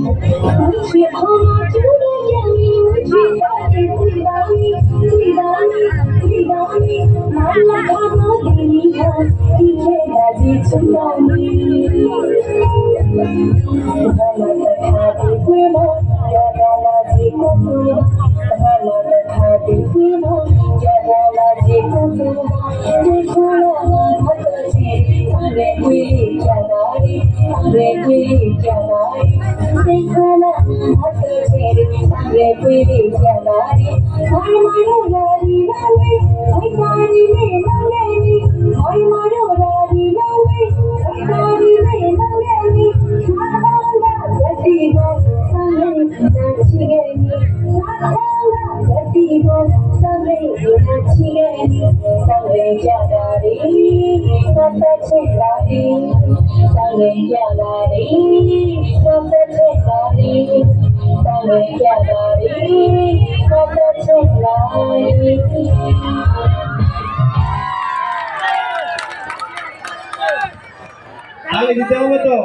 मुझे खाना चुरा जानी मुझे बातें दीवानी दीवानी दीवानी माला खाना देनी है इसे राजी चुरानी हमारा खाते पीना ज्यादा लाजी को हमारा खाते पीना ज्यादा लाजी को देखो ना भक्ति रे कोई जनारी रे कोई जनारी देखो ना भक्ति रे कोई जनारी हाय मारो रानी लावे हाय गाड़ी में लावेनी हाय मारो रानी लावे हाय गाड़ी में लावेनी साहंगा गति गो संगे नाची गई साहंगा गति गो संगे नाची गई संगे जनारी कत छेलारी संगे जनारी कत छेलारी संगे जनारी कत छेलारी তাহলে দিতে হবে তো।